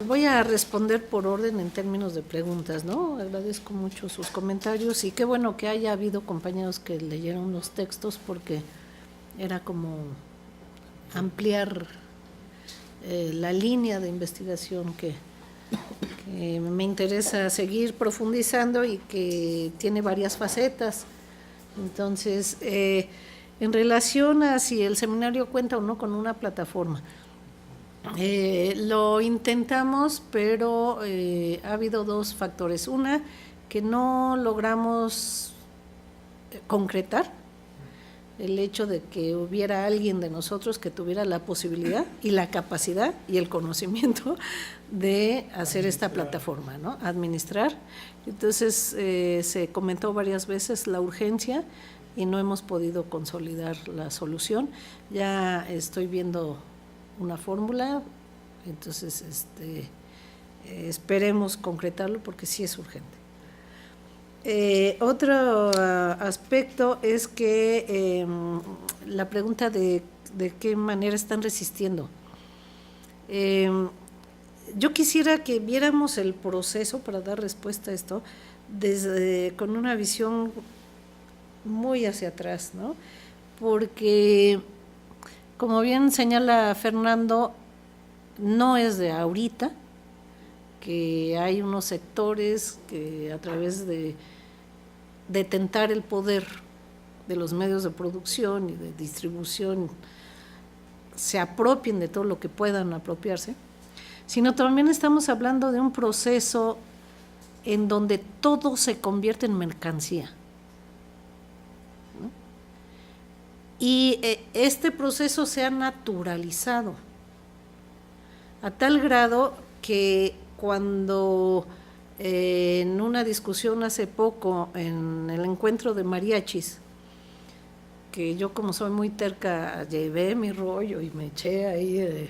Voy a responder por orden en términos de preguntas, ¿no? Agradezco mucho sus comentarios y qué bueno que haya habido compañeros que leyeron los textos porque era como ampliar la línea de investigación que me interesa seguir profundizando y que tiene varias facetas. Entonces, en relación a si el seminario cuenta o no con una plataforma, lo intentamos, pero ha habido dos factores. Una, que no logramos concretar el hecho de que hubiera alguien de nosotros que tuviera la posibilidad y la capacidad y el conocimiento de hacer esta plataforma, ¿no? Administrar. Entonces se comentó varias veces la urgencia y no hemos podido consolidar la solución. Ya estoy viendo una fórmula, entonces esperemos concretarlo porque sí es urgente. Otro aspecto es que la pregunta de qué manera están resistiendo. Yo quisiera que viéramos el proceso para dar respuesta a esto con una visión muy hacia atrás, ¿no? Porque, como bien señala Fernando, no es de ahorita, que hay unos sectores que a través de detentar el poder de los medios de producción y de distribución se apropien de todo lo que puedan apropiarse, sino también estamos hablando de un proceso en donde todo se convierte en mercancía, ¿no? Y este proceso se ha naturalizado a tal grado que cuando en una discusión hace poco en el encuentro de mariachis, que yo como soy muy terca llevé mi rollo y me eché ahí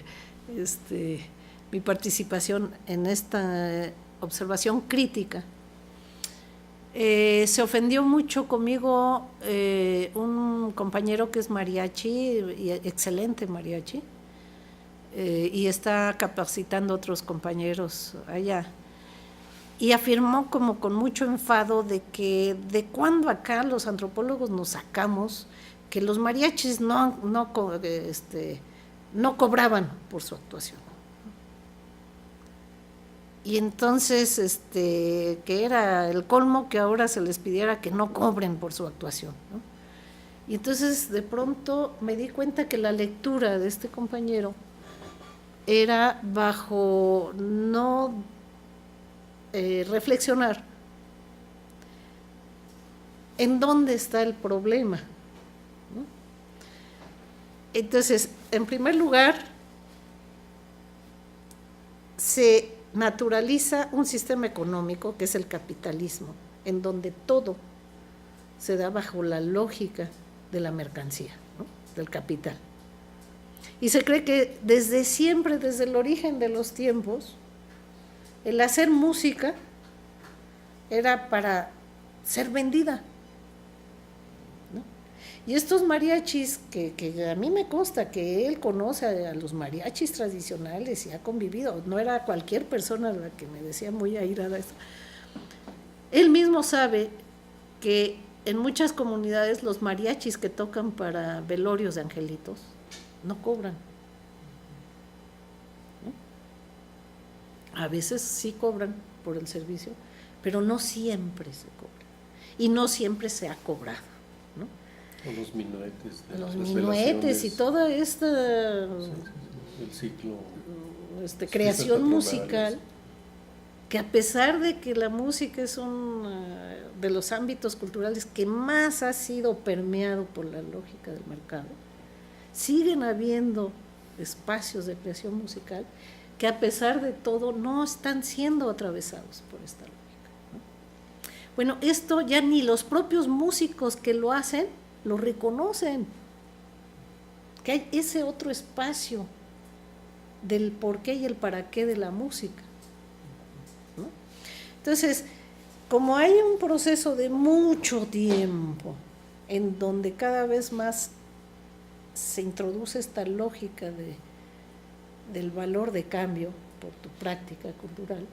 mi participación en esta observación crítica, se ofendió mucho conmigo un compañero que es mariachi, y excelente mariachi, y está capacitando a otros compañeros allá. Y afirmó como con mucho enfado de que de cuándo acá los antropólogos nos sacamos que los mariachis no cobraban por su actuación. Y entonces que era el colmo que ahora se les pidiera que no cobren por su actuación, ¿no? Y entonces de pronto me di cuenta que la lectura de este compañero era bajo no reflexionar en dónde está el problema, ¿no? Entonces, en primer lugar, se naturaliza un sistema económico que es el capitalismo, en donde todo se da bajo la lógica de la mercancía, ¿no? Del capital. Y se cree que desde siempre, desde el origen de los tiempos, el hacer música era para ser vendida, ¿no? Y estos mariachis, que a mí me consta que él conoce a los mariachis tradicionales y ha convivido, no era cualquier persona la que me decía muy airada esto, él mismo sabe que en muchas comunidades los mariachis que tocan para velorios de angelitos no cobran, ¿no? A veces sí cobran por el servicio, pero no siempre se cobra y no siempre se ha cobrado, ¿no? O los minuetes. Los minuetes y toda esta el ciclo, creación musical, que a pesar de que la música es uno de los ámbitos culturales que más ha sido permeado por la lógica del mercado, siguen habiendo espacios de creación musical que a pesar de todo no están siendo atravesados por esta lógica, ¿no? Bueno, esto ya ni los propios músicos que lo hacen lo reconocen, que hay ese otro espacio del por qué y el para qué de la música, ¿no? Entonces, como hay un proceso de mucho tiempo en donde cada vez más se introduce esta lógica del valor de cambio, por tu práctica cultural,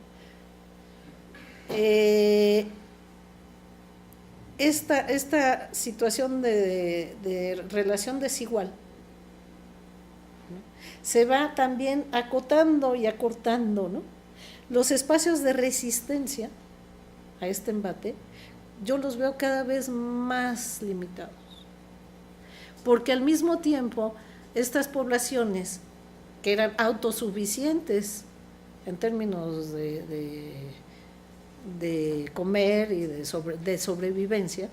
esta situación de relación desigual, ¿no?, se va también acotando y acortando, ¿no? Los espacios de resistencia a este embate, yo los veo cada vez más limitados, porque al mismo tiempo estas poblaciones que eran autosuficientes en términos de comer y de sobrevivencia,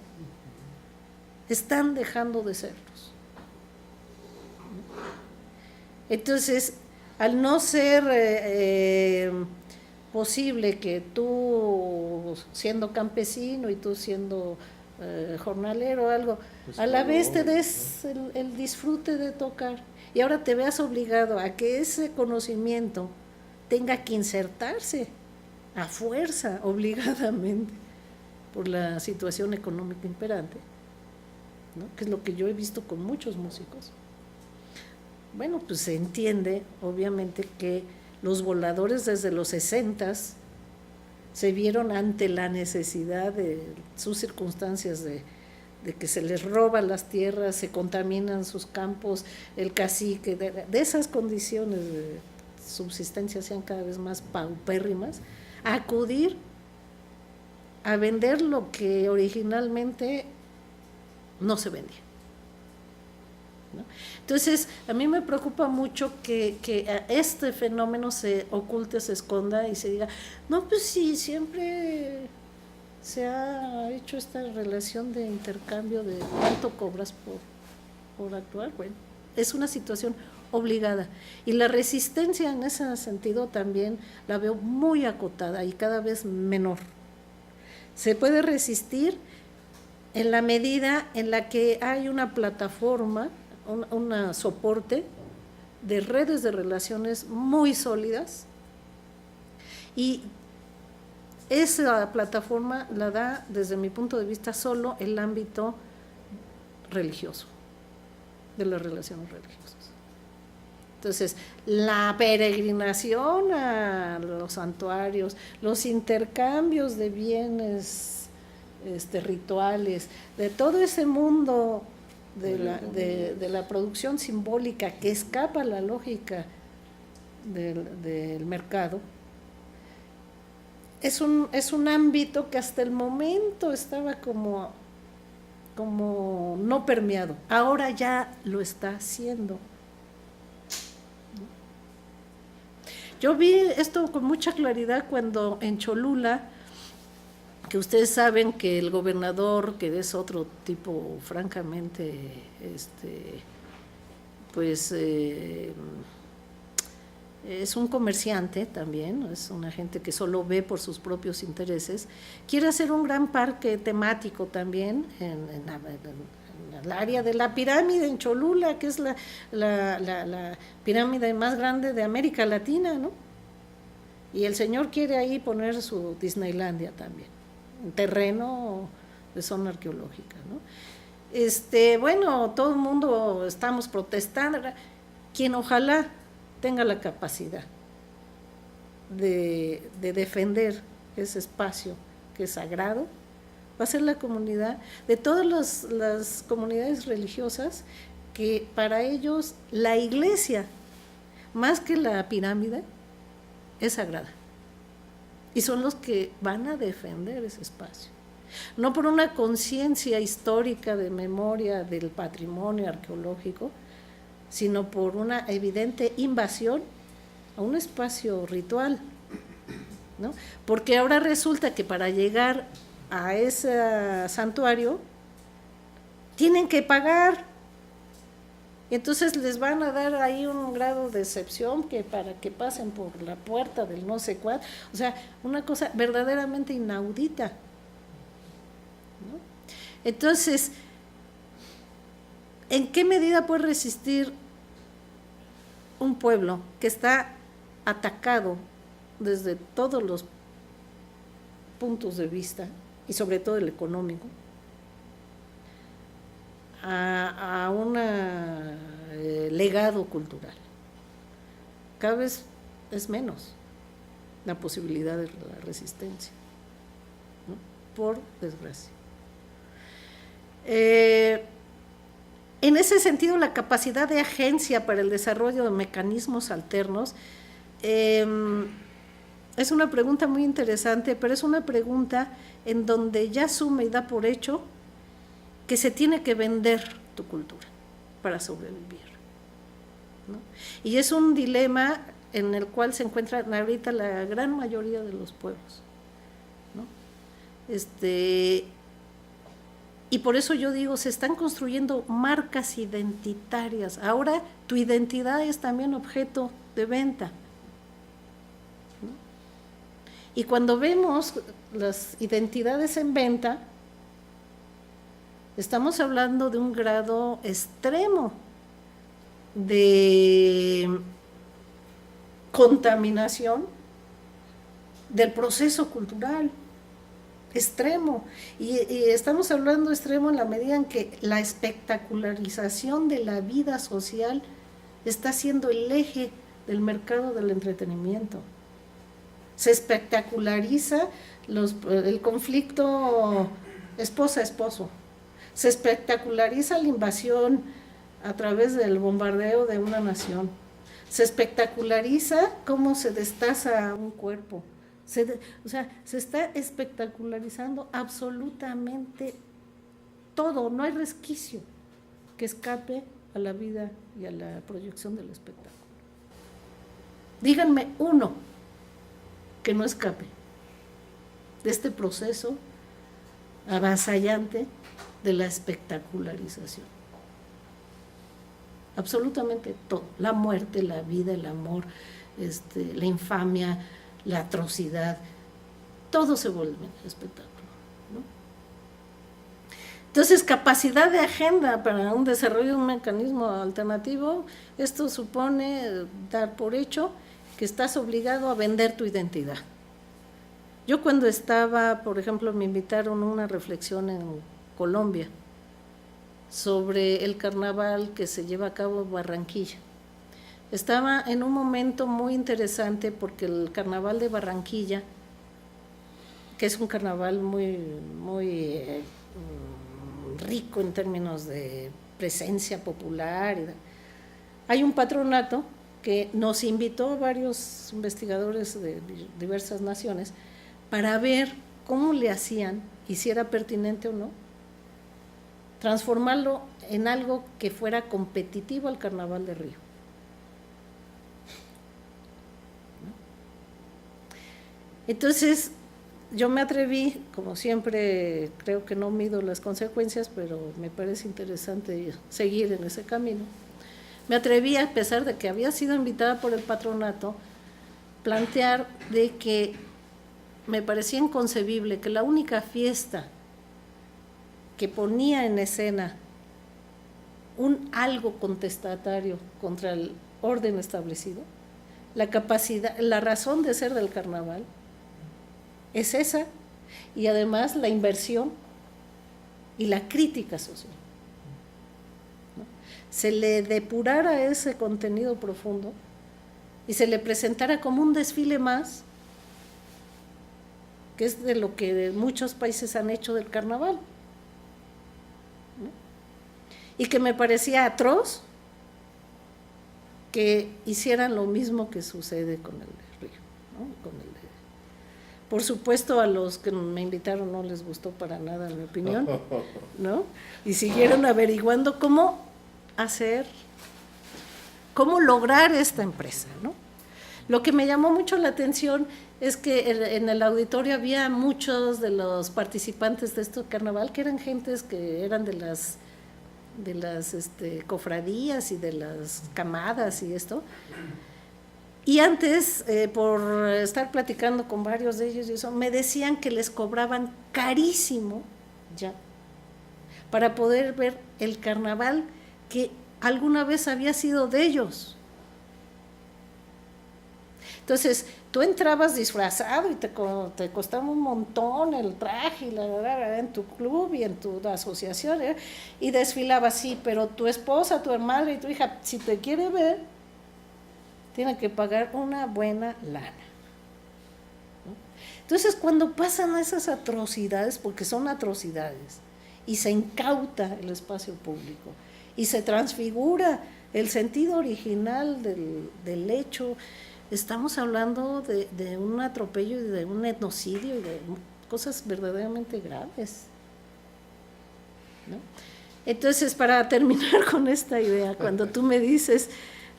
están dejando de serlos. Entonces, al no ser posible que tú, siendo campesino y tú siendo jornalero o algo, pues a la vez te des el disfrute de tocar, y ahora te veas obligado a que ese conocimiento tenga que insertarse a fuerza, obligadamente, por la situación económica imperante, ¿no?, que es lo que yo he visto con muchos músicos. Bueno, pues se entiende, obviamente, que los voladores desde los 60s se vieron ante la necesidad de sus circunstancias de que se les roba las tierras, se contaminan sus campos, el cacique, de esas condiciones de subsistencia sean cada vez más paupérrimas, acudir a vender lo que originalmente no se vendía, ¿no? Entonces, a mí me preocupa mucho que este fenómeno se oculte, se esconda y se diga, no, pues sí, siempre se ha hecho esta relación de intercambio de cuánto cobras por actuar. Bueno, es una situación obligada, y la resistencia en ese sentido también la veo muy acotada y cada vez menor. Se puede resistir en la medida en la que hay una plataforma, un soporte de redes de relaciones muy sólidas, y esa plataforma la da, desde mi punto de vista, solo el ámbito religioso, de las relaciones religiosas. Entonces, la peregrinación a los santuarios, los intercambios de bienes rituales, de todo ese mundo de la producción simbólica que escapa a la lógica del mercado, es un ámbito que hasta el momento estaba como no permeado, ahora ya lo está haciendo. Yo vi esto con mucha claridad cuando en Cholula, que ustedes saben que el gobernador, que es otro tipo francamente, pues es un comerciante también, es una gente que solo ve por sus propios intereses, quiere hacer un gran parque temático también en el área de la pirámide en Cholula, que es la pirámide más grande de América Latina, ¿no? Y el señor quiere ahí poner su Disneylandia también, un terreno de zona arqueológica, ¿no? Bueno, todo el mundo estamos protestando, quien ojalá tenga la capacidad de defender ese espacio que es sagrado, va a ser la comunidad, de todas las comunidades religiosas, que para ellos la iglesia, más que la pirámide, es sagrada. Y son los que van a defender ese espacio. No por una conciencia histórica de memoria del patrimonio arqueológico, sino por una evidente invasión a un espacio ritual, ¿no? Porque ahora resulta que para llegar a ese santuario tienen que pagar, y entonces les van a dar ahí un grado de excepción que para que pasen por la puerta del no sé cuál, o sea, una cosa verdaderamente inaudita, ¿no? Entonces, ¿en qué medida puede resistir un pueblo que está atacado desde todos los puntos de vista, y sobre todo el económico, a un legado cultural? Cada vez es menos. la posibilidad de la resistencia, ¿no? Por desgracia. En ese sentido, la capacidad de agencia para el desarrollo de mecanismos alternos es una pregunta muy interesante, pero es una pregunta en donde ya asume y da por hecho que se tiene que vender tu cultura para sobrevivir, ¿no? Y es un dilema en el cual se encuentran ahorita la gran mayoría de los pueblos, ¿no? Y por eso yo digo, se están construyendo marcas identitarias. Ahora tu identidad es también objeto de venta, ¿no? Y cuando vemos las identidades en venta, estamos hablando de un grado extremo de contaminación del proceso cultural, extremo, y estamos hablando extremo en la medida en que la espectacularización de la vida social está siendo el eje del mercado del entretenimiento. Se espectaculariza el conflicto esposa-esposo, se espectaculariza la invasión a través del bombardeo de una nación, se espectaculariza cómo se destaza un cuerpo. Se está espectacularizando absolutamente todo, no hay resquicio que escape a la vida y a la proyección del espectáculo. Díganme uno que no escape de este proceso avasallante de la espectacularización. Absolutamente todo, la muerte, la vida, el amor, la infamia, la atrocidad, todo se vuelve espectáculo, ¿no? Entonces, capacidad de agenda para un desarrollo de un mecanismo alternativo, esto supone dar por hecho que estás obligado a vender tu identidad. Yo cuando estaba, por ejemplo, me invitaron a una reflexión en Colombia sobre el carnaval que se lleva a cabo en Barranquilla. Estaba en un momento muy interesante porque el carnaval de Barranquilla, que es un carnaval muy, muy rico en términos de presencia popular, hay un patronato que nos invitó a varios investigadores de diversas naciones para ver cómo le hacían, y si era pertinente o no, transformarlo en algo que fuera competitivo al Carnaval de Río. Entonces, yo me atreví, como siempre, creo que no mido las consecuencias, pero me parece interesante seguir en ese camino. Me atreví, a pesar de que había sido invitada por el patronato, plantear de que me parecía inconcebible que la única fiesta que ponía en escena un algo contestatario contra el orden establecido, la capacidad, la razón de ser del carnaval es esa, y además la inversión y la crítica social, ¿no? Se le depurara ese contenido profundo y se le presentara como un desfile más, que es de lo que muchos países han hecho del carnaval, ¿no? Y que me parecía atroz que hicieran lo mismo que sucede con el río, ¿no? Por supuesto, a los que me invitaron no les gustó para nada mi opinión, ¿no? Y siguieron averiguando cómo lograr esta empresa, ¿no? Lo que me llamó mucho la atención es que en el auditorio había muchos de los participantes de este carnaval que eran gentes que eran de las cofradías y de las camadas y esto. Y antes, por estar platicando con varios de ellos y eso, me decían que les cobraban carísimo ya para poder ver el carnaval que alguna vez había sido de ellos. Entonces, tú entrabas disfrazado y te costaba un montón el traje y en tu club y en tu asociación, y desfilabas, sí, pero tu esposa, tu madre y tu hija, si te quiere ver, tiene que pagar una buena lana. ¿no? Entonces, cuando pasan esas atrocidades, porque son atrocidades, y se incauta el espacio público, y se transfigura el sentido original del hecho, estamos hablando de un atropello y de un etnocidio y de cosas verdaderamente graves, ¿no? Entonces, para terminar con esta idea, cuando tú me dices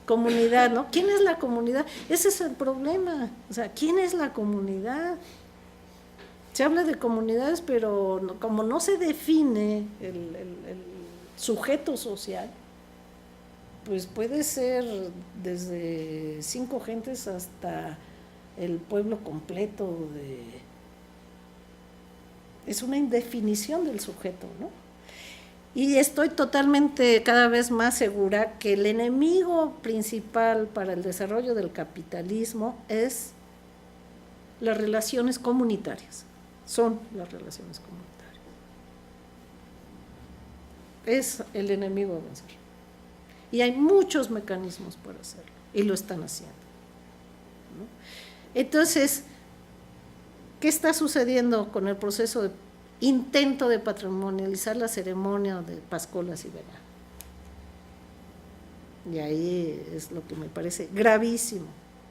comunidad, ¿no? ¿Quién es la comunidad? Ese es el problema. O sea, ¿quién es la comunidad? Se habla de comunidades, pero como no se define el sujeto social, pues puede ser desde 5 gentes hasta el pueblo completo. Es una indefinición del sujeto, ¿no? Y estoy totalmente cada vez más segura que el enemigo principal para el desarrollo del capitalismo es las relaciones comunitarias. Son las relaciones comunitarias. Es el enemigo a vencer. Y hay muchos mecanismos para hacerlo, y lo están haciendo, ¿no? Entonces, ¿qué está sucediendo con el proceso de intento de patrimonializar la ceremonia de Pascolas y Venado? Y ahí es lo que me parece gravísimo,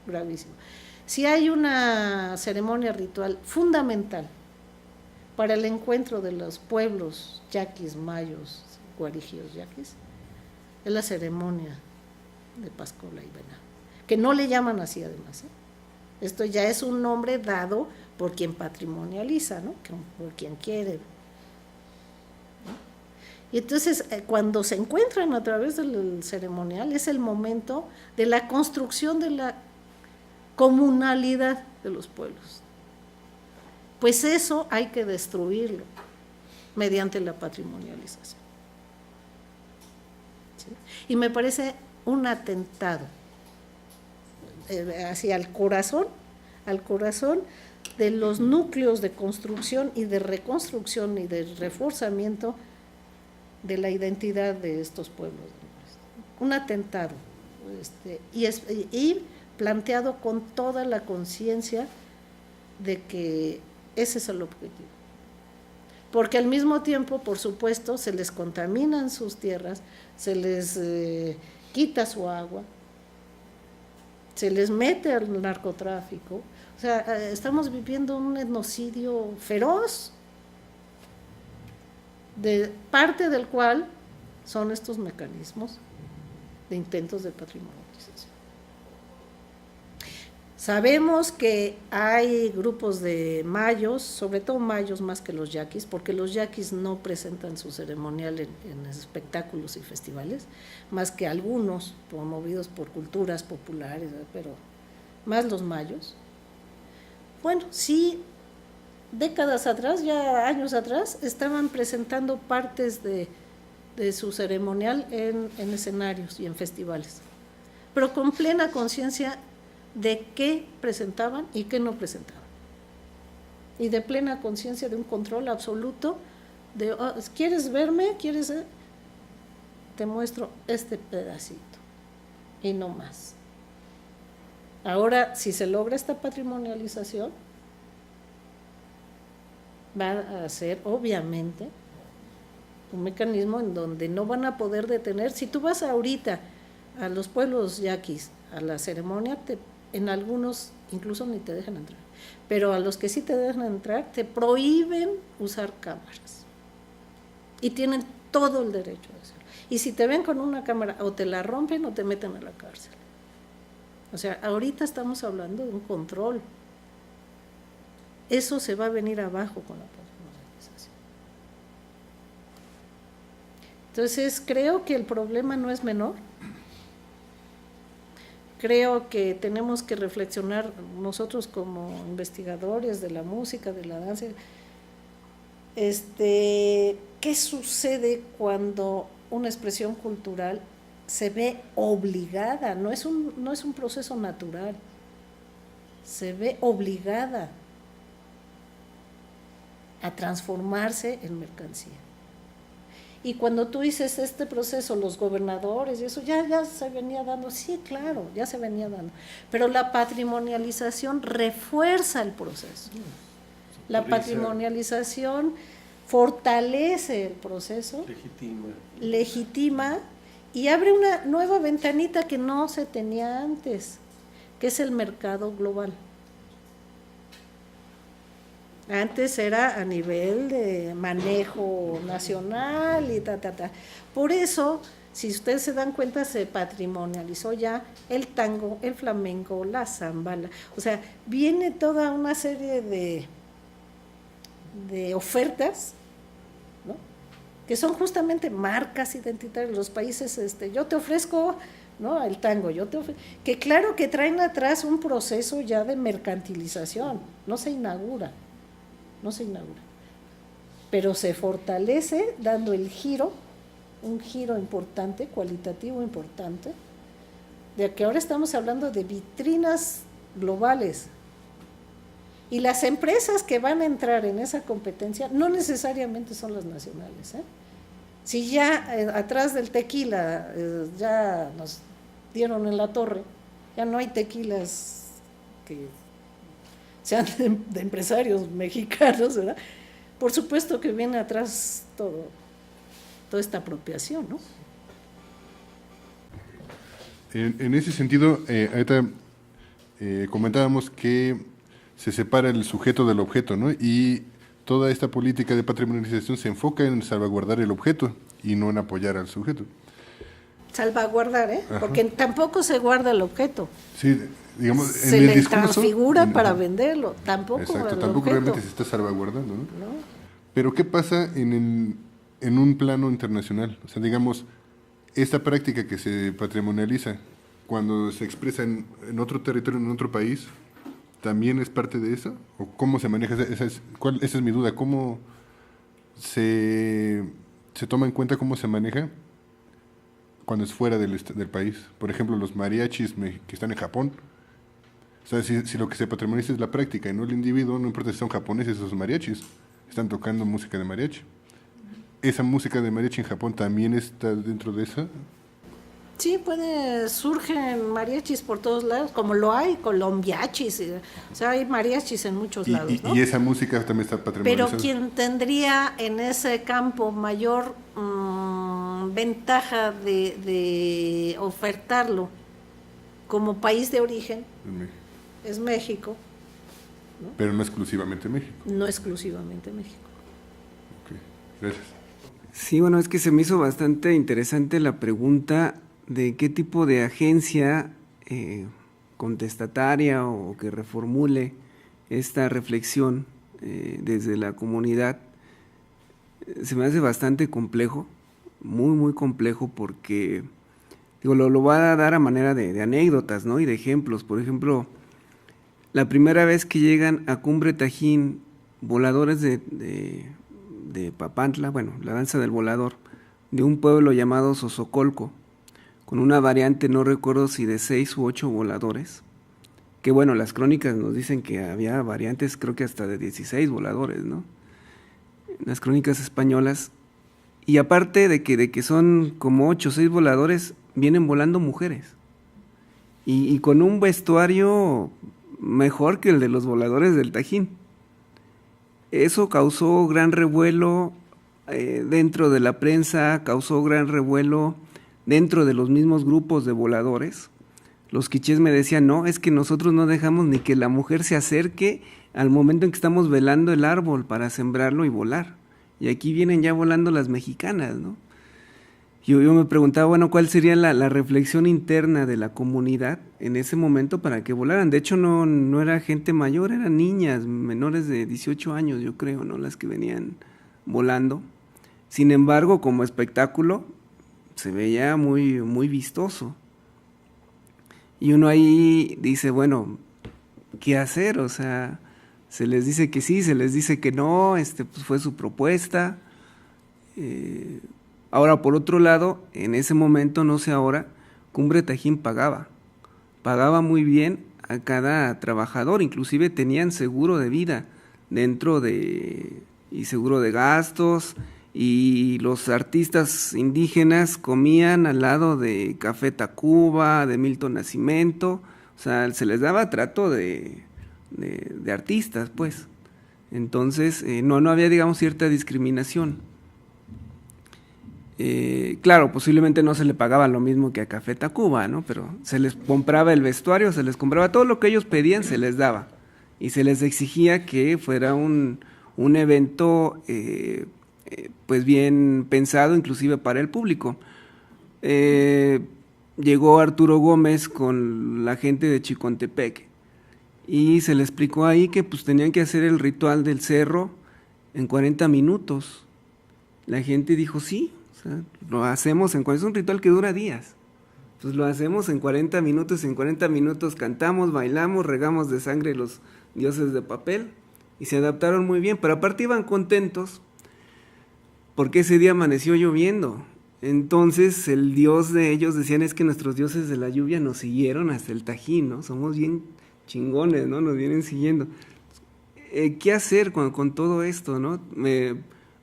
gravísimo. Si hay una ceremonia ritual fundamental para el encuentro de los pueblos yaquis, mayos, guarijíos yaquis, es la ceremonia de Pascola y Venado, que no le llaman así además, ¿eh? Esto ya es un nombre dado por quien patrimonializa, ¿no? Por quien quiere, ¿no? Y entonces, cuando se encuentran a través del ceremonial, es el momento de la construcción de la comunalidad de los pueblos. Pues eso hay que destruirlo mediante la patrimonialización. ¿Sí? Y me parece un atentado hacia el corazón, al corazón de los núcleos de construcción y de reconstrucción y de reforzamiento de la identidad de estos pueblos. Un atentado, y planteado con toda la conciencia de que ese es el objetivo. Porque al mismo tiempo, por supuesto, se les contaminan sus tierras, se les quita su agua, se les mete al narcotráfico. O sea, estamos viviendo un etnocidio feroz, de parte del cual son estos mecanismos de intentos de patrimonialización. Sabemos que hay grupos de mayos, sobre todo mayos más que los yaquis, porque los yaquis no presentan su ceremonial en espectáculos y festivales, más que algunos promovidos por culturas populares, pero más los mayos. Bueno, sí, décadas atrás, ya años atrás, estaban presentando partes de su ceremonial en escenarios y en festivales, pero con plena conciencia de qué presentaban y qué no presentaban, y de plena conciencia de un control absoluto de, oh, ¿quieres verme? ¿Quieres? Te muestro este pedacito y no más. Ahora, si se logra esta patrimonialización, va a ser obviamente un mecanismo en donde no van a poder detener. Si tú vas ahorita a los pueblos yaquis a la ceremonia, en algunos incluso ni te dejan entrar, pero a los que sí te dejan entrar te prohíben usar cámaras y tienen todo el derecho de hacerlo. Y si te ven con una cámara, o te la rompen o te meten a la cárcel. O sea, ahorita estamos hablando de un control. Eso se va a venir abajo con la patrimonialización. Entonces, creo que el problema no es menor. Creo que tenemos que reflexionar nosotros como investigadores de la música, de la danza, ¿qué sucede cuando una expresión cultural se ve obligada? No es un proceso natural, se ve obligada a transformarse en mercancía. Y cuando tú dices este proceso, los gobernadores y eso, ya se venía dando, sí, claro, ya se venía dando. Pero la patrimonialización refuerza el proceso. La patrimonialización fortalece el proceso, legitima y abre una nueva ventanita que no se tenía antes, que es el mercado global. Antes era a nivel de manejo nacional y ta. Por eso, si ustedes se dan cuenta, se patrimonializó ya el tango, el flamenco, la samba, o sea, viene toda una serie de ofertas, ¿no?, que son justamente marcas identitarias. Los países, yo te ofrezco, ¿no?, el tango, que claro que traen atrás un proceso ya de mercantilización, no se inaugura, pero se fortalece dando el giro, un giro importante, cualitativo importante, de que ahora estamos hablando de vitrinas globales. Y las empresas que van a entrar en esa competencia no necesariamente son las nacionales, ¿eh? Si ya atrás del tequila ya nos dieron en la torre, ya no hay tequilas que sean de empresarios mexicanos, ¿verdad? Por supuesto que viene atrás toda esta apropiación, ¿no? En ese sentido, ahorita comentábamos que se separa el sujeto del objeto, ¿no? Y toda esta política de patrimonialización se enfoca en salvaguardar el objeto y no en apoyar al sujeto. Salvaguardar, ¿eh? Ajá. Porque tampoco se guarda el objeto. Sí, digamos, se en le el discurso, transfigura para venderlo, tampoco. Exacto, tampoco realmente se está salvaguardando, ¿no? Pero ¿qué pasa en un plano internacional? O sea, digamos, esta práctica que se patrimonializa cuando se expresa en otro territorio, en otro país, ¿también es parte de eso? ¿O cómo se maneja? Esa es mi duda. ¿Cómo se toma en cuenta cómo se maneja cuando es fuera del país? Por ejemplo, los mariachis que están en Japón. O sea, si lo que se patrimonializa es la práctica y no el individuo, no importa si son japoneses o son mariachis, están tocando música de mariachi. ¿Esa música de mariachi en Japón también está dentro de esa? Sí, surgen mariachis por todos lados, como lo hay colombiachis, o sea, hay mariachis en muchos lados, ¿no? Y esa música también está patrimonializada. Pero quien tendría en ese campo mayor ventaja de ofertarlo como país de origen es México, ¿no? Pero no exclusivamente México. No exclusivamente México. Ok, gracias. Sí, bueno, es que se me hizo bastante interesante la pregunta de qué tipo de agencia contestataria o que reformule esta reflexión desde la comunidad. Se me hace bastante complejo, muy complejo, porque lo voy a dar a manera de anécdotas, ¿no?, y de ejemplos. Por ejemplo, la primera vez que llegan a Cumbre Tajín voladores de Papantla, bueno, la danza del volador, de un pueblo llamado Sosocolco, con una variante, no recuerdo si de 6 u 8 voladores, que bueno, las crónicas nos dicen que había variantes, creo que hasta de 16 voladores, ¿no?, las crónicas españolas. Y aparte de que son como 8 o 6 voladores, vienen volando mujeres, y con un vestuario mejor que el de los voladores del Tajín. Eso causó gran revuelo dentro de la prensa, causó gran revuelo dentro de los mismos grupos de voladores. Los quichés me decían, no, es que nosotros no dejamos ni que la mujer se acerque al momento en que estamos velando el árbol para sembrarlo y volar. Y aquí vienen ya volando las mexicanas, ¿no? Yo me preguntaba, bueno, ¿cuál sería la reflexión interna de la comunidad en ese momento para que volaran? De hecho, no era gente mayor, eran niñas menores de 18 años, yo creo, ¿no?, las que venían volando. Sin embargo, como espectáculo, se veía muy vistoso. Y uno ahí dice, bueno, ¿qué hacer? O sea, se les dice que sí, se les dice que no, pues fue su propuesta. Ahora, por otro lado, en ese momento, no sé ahora, Cumbre Tajín pagaba muy bien a cada trabajador, inclusive tenían seguro de vida y seguro de gastos, y los artistas indígenas comían al lado de Café Tacuba, de Milton Nascimento, o sea, se les daba trato de artistas, pues. Entonces, no había, digamos, cierta discriminación. Claro, posiblemente no se le pagaba lo mismo que a Café Tacuba, ¿no? Pero se les compraba el vestuario, se les compraba todo lo que ellos pedían, se les daba. Y se les exigía que fuera un evento pues bien pensado, inclusive para el público. Llegó Arturo Gómez con la gente de Chicontepec y se le explicó ahí que pues tenían que hacer el ritual del cerro en 40 minutos. La gente dijo sí, o sea, lo hacemos es un ritual que dura días. Pues lo hacemos en 40 minutos, en 40 minutos cantamos, bailamos, regamos de sangre los dioses de papel y se adaptaron muy bien, pero aparte iban contentos porque ese día amaneció lloviendo. Entonces el dios de ellos decían es que nuestros dioses de la lluvia nos siguieron hasta el Tajín, ¿no? Somos bien chingones, ¿no? Nos vienen siguiendo. ¿Qué hacer con todo esto, no? Me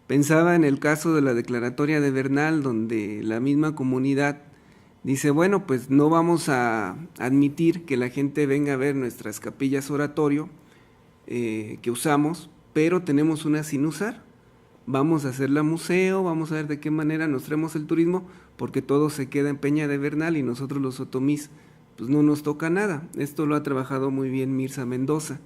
pensaba en el caso de la declaratoria de Bernal, donde la misma comunidad dice, bueno, pues no vamos a admitir que la gente venga a ver nuestras capillas oratorio que usamos, pero tenemos una sin usar. Vamos a hacerla museo, vamos a ver de qué manera nos traemos el turismo, porque todo se queda en Peña de Bernal y nosotros los otomís, pues no nos toca nada. Esto lo ha trabajado muy bien Mirza Mendoza.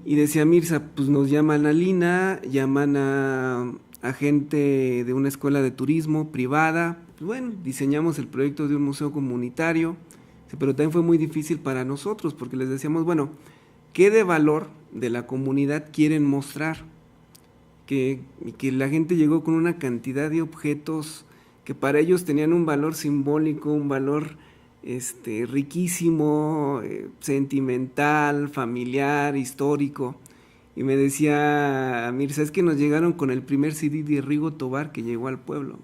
Y decía Mirza, pues nos llaman a Lina, llaman a gente de una escuela de turismo privada, pues bueno, diseñamos el proyecto de un museo comunitario, pero también fue muy difícil para nosotros, porque les decíamos, bueno, ¿qué de valor de la comunidad quieren mostrar? Que la gente llegó con una cantidad de objetos que para ellos tenían un valor simbólico, un valor riquísimo, sentimental, familiar, histórico. Y me decía Mirza, es que nos llegaron con el primer CD de Rigo Tobar que llegó al pueblo.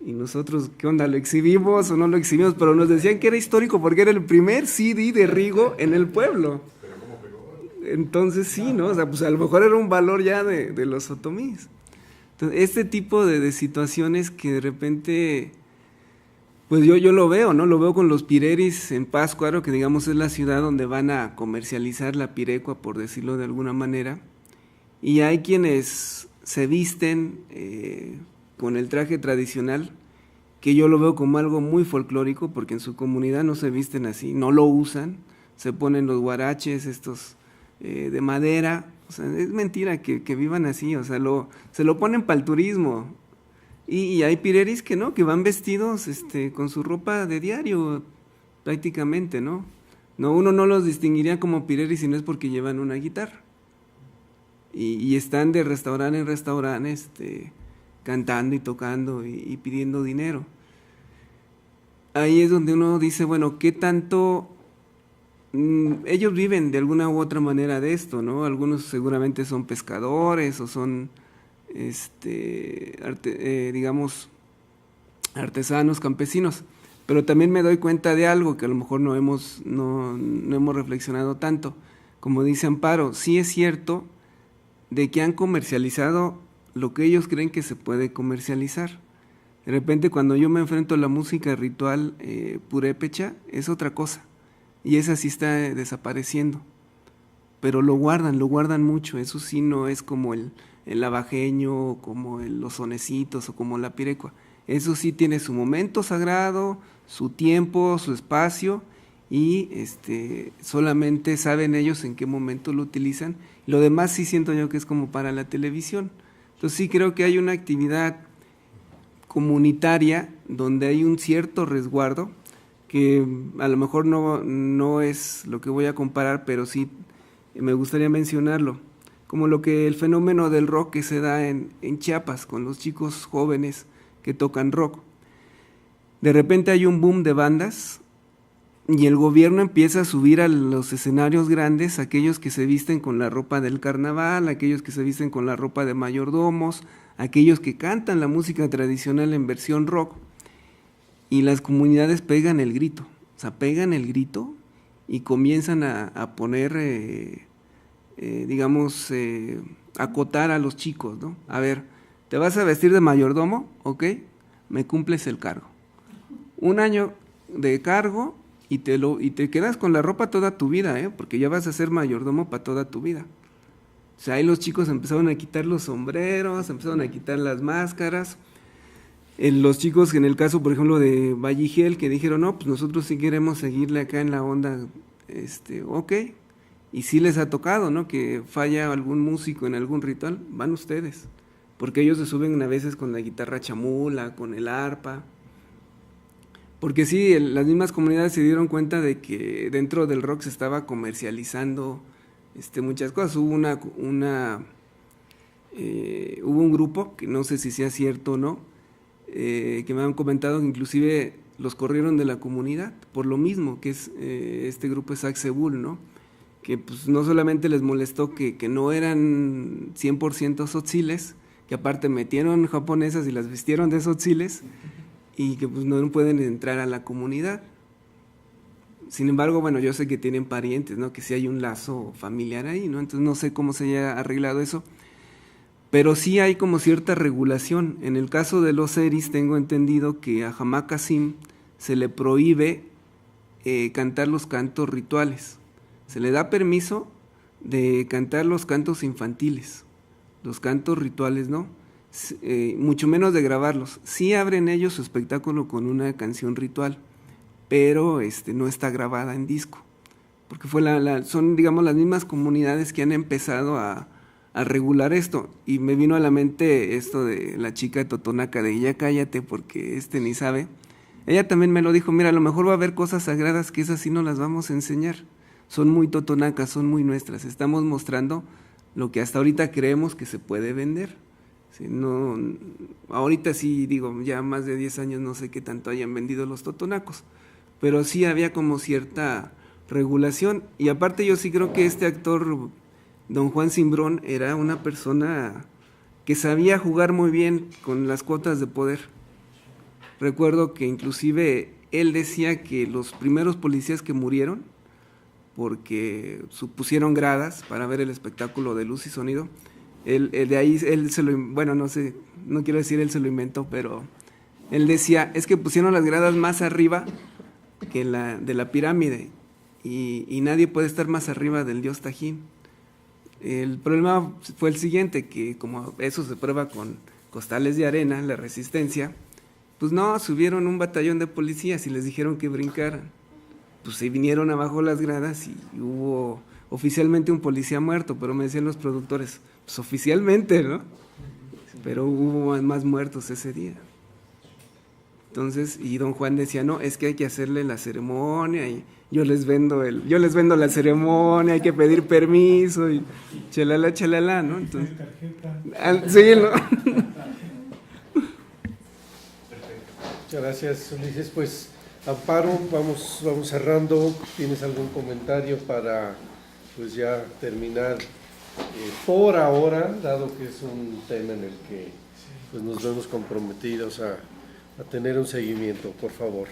Y nosotros, ¿qué onda? ¿Lo exhibimos o no lo exhibimos? Pero nos decían que era histórico porque era el primer CD de Rigo en el pueblo. Entonces sí, ¿no? O sea, pues a lo mejor era un valor ya de los otomís. Entonces, este tipo de situaciones que de repente, pues yo lo veo, ¿no? Lo veo con los pireris en Pátzcuaro, que digamos es la ciudad donde van a comercializar la pirecua, por decirlo de alguna manera. Y hay quienes se visten con el traje tradicional, que yo lo veo como algo muy folclórico, porque en su comunidad no se visten así, no lo usan, se ponen los guaraches, estos de madera, o sea, es mentira que vivan así, o sea, se lo ponen para el turismo, y hay pireris que no, que van vestidos con su ropa de diario, prácticamente, ¿no? Uno no los distinguiría como pireris si no es porque llevan una guitarra, y están de restaurante en restaurante, cantando y tocando y pidiendo dinero. Ahí es donde uno dice, bueno, ¿qué tanto ellos viven de alguna u otra manera de esto, ¿no? Algunos seguramente son pescadores o son, digamos, artesanos, campesinos, pero también me doy cuenta de algo que a lo mejor no hemos reflexionado tanto. Como dice Amparo, sí es cierto de que han comercializado lo que ellos creen que se puede comercializar. De repente cuando yo me enfrento a la música ritual purépecha, es otra cosa. Y esa sí está desapareciendo, pero lo guardan mucho. Eso sí no es como el abajeño, como los sonecitos o como la pirecua. Eso sí tiene su momento sagrado, su tiempo, su espacio, y solamente saben ellos en qué momento lo utilizan. Lo demás sí siento yo que es como para la televisión. Entonces sí creo que hay una actividad comunitaria donde hay un cierto resguardo, que a lo mejor no es lo que voy a comparar, pero sí me gustaría mencionarlo, como el fenómeno del rock que se da en Chiapas, con los chicos jóvenes que tocan rock. De repente hay un boom de bandas, y el gobierno empieza a subir a los escenarios grandes aquellos que se visten con la ropa del carnaval, aquellos que se visten con la ropa de mayordomos, aquellos que cantan la música tradicional en versión rock, y las comunidades pegan el grito, y comienzan a poner, digamos, acotar a los chicos, ¿no? A ver, ¿te vas a vestir de mayordomo? Ok, me cumples el cargo. 1 año de cargo y te quedas con la ropa toda tu vida, porque ya vas a ser mayordomo para toda tu vida. O sea, ahí los chicos empezaron a quitar los sombreros, empezaron a quitar las máscaras. Los chicos, en el caso, por ejemplo, de Valligel, que dijeron, no, pues nosotros sí queremos seguirle acá en la onda, ok. Y sí les ha tocado, ¿no? Que falla algún músico en algún ritual, van ustedes. Porque ellos se suben a veces con la guitarra chamula, con el arpa. Porque sí, las mismas comunidades se dieron cuenta de que dentro del rock se estaba comercializando muchas cosas. Hubo hubo un grupo, que no sé si sea cierto o no, que me han comentado que inclusive los corrieron de la comunidad, por lo mismo, que es este grupo es Axebul, ¿no? Que pues no solamente les molestó que no eran 100% tzotziles, que aparte metieron japonesas y las vistieron de tzotziles, y que pues no pueden entrar a la comunidad. Sin embargo, bueno, yo sé que tienen parientes, ¿no? Que sí hay un lazo familiar ahí, ¿no? Entonces no sé cómo se haya arreglado eso, pero sí hay como cierta regulación. En el caso de los eris tengo entendido que a Hamak Kasim se le prohíbe cantar los cantos rituales. Se le da permiso de cantar los cantos infantiles, los cantos rituales no, mucho menos de grabarlos. Sí abren ellos su espectáculo con una canción ritual, pero no está grabada en disco, porque son, digamos, las mismas comunidades que han empezado a regular esto. Y me vino a la mente esto de la chica de Totonaca, de ya cállate porque ni sabe. Ella también me lo dijo, mira, a lo mejor va a haber cosas sagradas que esas sí no las vamos a enseñar, son muy totonacas, son muy nuestras, estamos mostrando lo que hasta ahorita creemos que se puede vender. Sí, no, ahorita sí, digo, ya más de 10 años no sé qué tanto hayan vendido los totonacos, pero sí había como cierta regulación. Y aparte yo sí creo que este actor, don Juan Simbrón, era una persona que sabía jugar muy bien con las cuotas de poder. Recuerdo que inclusive él decía que los primeros policías que murieron porque pusieron gradas para ver el espectáculo de luz y sonido, de ahí él se lo, bueno, no sé, no quiero decir él se lo inventó, pero él decía, es que pusieron las gradas más arriba que de la pirámide, y nadie puede estar más arriba del dios Tajín. El problema fue el siguiente, que como eso se prueba con costales de arena, la resistencia, pues no, subieron un batallón de policías y les dijeron que brincaran. Pues se vinieron abajo las gradas y hubo oficialmente un policía muerto, pero me decían los productores, pues oficialmente, ¿no? Pero hubo más muertos ese día. Entonces, y don Juan decía, no, es que hay que hacerle la ceremonia, y yo les vendo la ceremonia, hay que pedir permiso, y chalala, ¿no? Entonces, sí, ¿no? Muchas gracias, Ulises. Pues, Amparo, vamos cerrando. ¿Tienes algún comentario para pues ya terminar por ahora, dado que es un tema en el que pues nos vemos comprometidos a tener un seguimiento, por favor?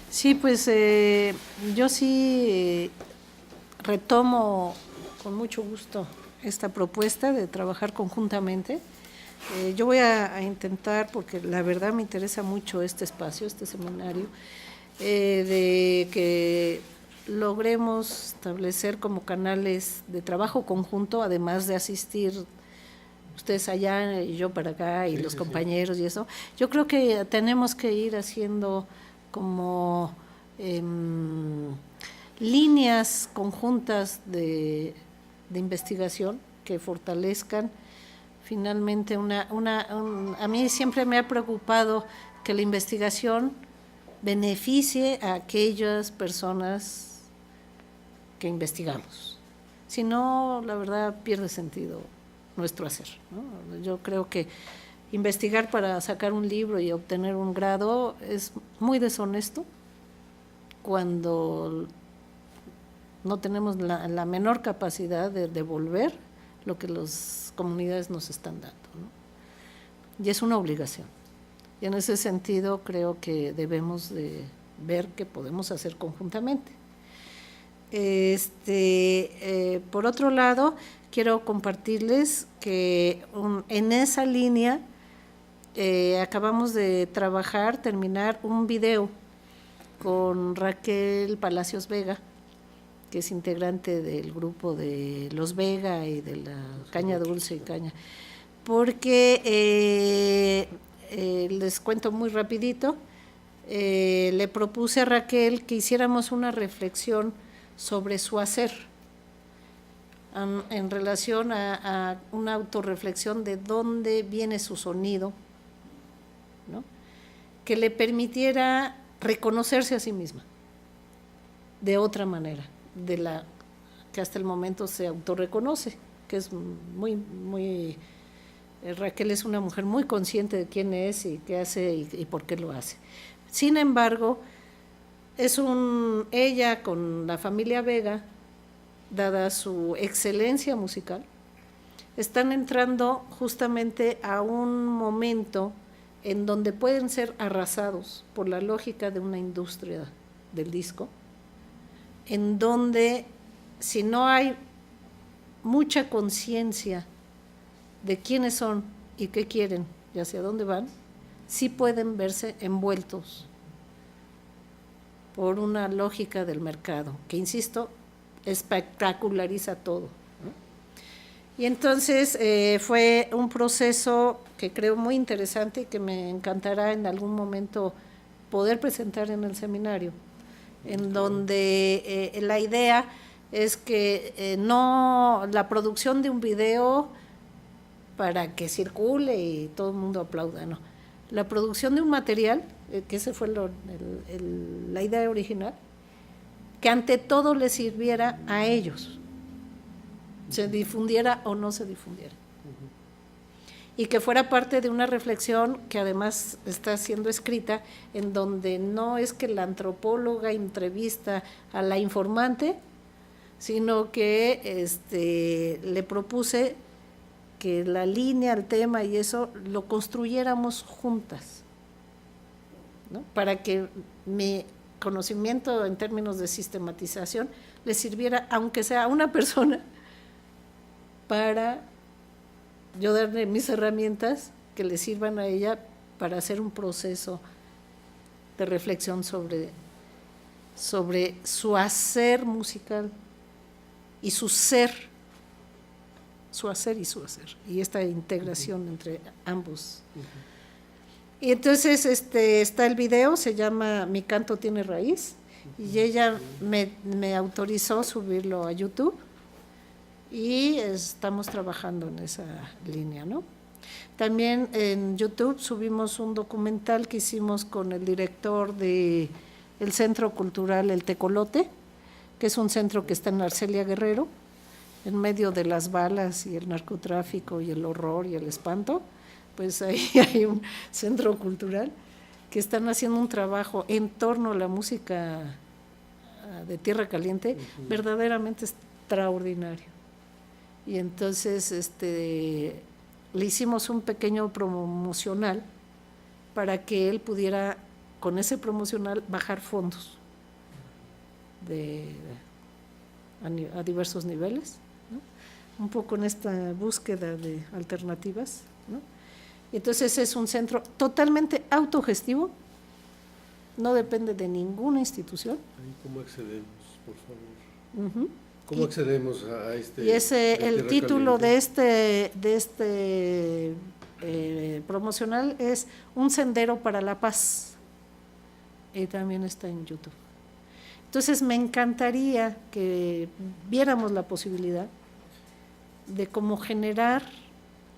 Sí, pues yo sí retomo con mucho gusto esta propuesta de trabajar conjuntamente. Yo voy a intentar, porque la verdad me interesa mucho este espacio, este seminario, de que logremos establecer como canales de trabajo conjunto, además de asistir ustedes allá y yo para acá y los compañeros y eso. Yo creo que tenemos que ir haciendo como líneas conjuntas de investigación que fortalezcan finalmente a mí siempre me ha preocupado que la investigación beneficie a aquellas personas que investigamos. Si no, la verdad pierde sentido nuestro hacer, ¿no? Yo creo que investigar para sacar un libro y obtener un grado es muy deshonesto cuando no tenemos la menor capacidad de devolver lo que las comunidades nos están dando, ¿no? Y es una obligación. Y en ese sentido creo que debemos de ver qué podemos hacer conjuntamente. Por otro lado, quiero compartirles que en esa línea acabamos de terminar un video con Raquel Palacios Vega, que es integrante del grupo de Los Vega y de la Caña Dulce y Caña, porque les cuento muy rapidito, le propuse a Raquel que hiciéramos una reflexión sobre su hacer, en relación a una autorreflexión de dónde viene su sonido, ¿no? Que le permitiera reconocerse a sí misma de otra manera, de la que hasta el momento se autorreconoce, que es muy Raquel es una mujer muy consciente de quién es y qué hace y por qué lo hace. Sin embargo, ella con la familia Vega, dada su excelencia musical, están entrando justamente a un momento en donde pueden ser arrasados por la lógica de una industria del disco, en donde si no hay mucha conciencia de quiénes son y qué quieren y hacia dónde van, sí pueden verse envueltos por una lógica del mercado, que insisto, espectaculariza todo, ¿no? Y entonces fue un proceso que creo muy interesante y que me encantará en algún momento poder presentar en el seminario, en donde la idea es que no la producción de un video para que circule y todo el mundo aplauda, no. La producción de un material, que ese fue la idea original, que ante todo les sirviera a ellos, se difundiera o no se difundiera, y que fuera parte de una reflexión que además está siendo escrita, en donde no es que la antropóloga entrevista a la informante, sino que le propuse que la línea, el tema y eso lo construyéramos juntas, ¿no? Para que mi conocimiento en términos de sistematización le sirviera, aunque sea a una persona, para yo darle mis herramientas que le sirvan a ella para hacer un proceso de reflexión sobre su hacer musical y su ser, su hacer y su hacer, y esta integración entre ambos. Y entonces está el video, se llama Mi canto tiene raíz, y ella me autorizó subirlo a YouTube, y estamos trabajando en esa línea, ¿no? También en YouTube subimos un documental que hicimos con el director del Centro Cultural El Tecolote, que es un centro que está en Arcelia Guerrero, en medio de las balas y el narcotráfico y el horror y el espanto. Pues ahí hay un centro cultural que están haciendo un trabajo en torno a la música de Tierra Caliente verdaderamente extraordinario. Y entonces le hicimos un pequeño promocional para que él pudiera, con ese promocional, bajar fondos a diversos niveles, ¿no? Un poco en esta búsqueda de alternativas, ¿no? Entonces es un centro totalmente autogestivo, no depende de ninguna institución. ¿Cómo accedemos, por favor? ¿Cómo accedemos a Y el título de este promocional es Un sendero para la paz, y también está en YouTube. Entonces me encantaría que viéramos la posibilidad de cómo generar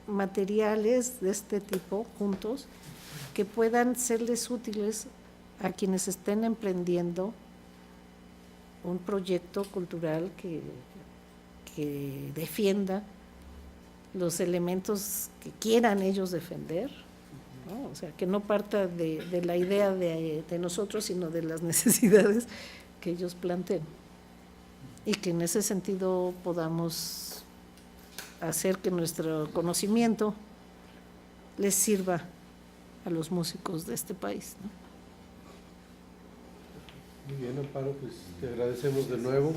materiales de este tipo juntos que puedan serles útiles a quienes estén emprendiendo un proyecto cultural que defienda los elementos que quieran ellos defender, ¿no? O sea, que no parta de la idea de nosotros, sino de las necesidades que ellos planteen, y que en ese sentido podamos hacer que nuestro conocimiento les sirva a los músicos de este país, ¿no? Muy bien, Amparo, pues te agradecemos de nuevo.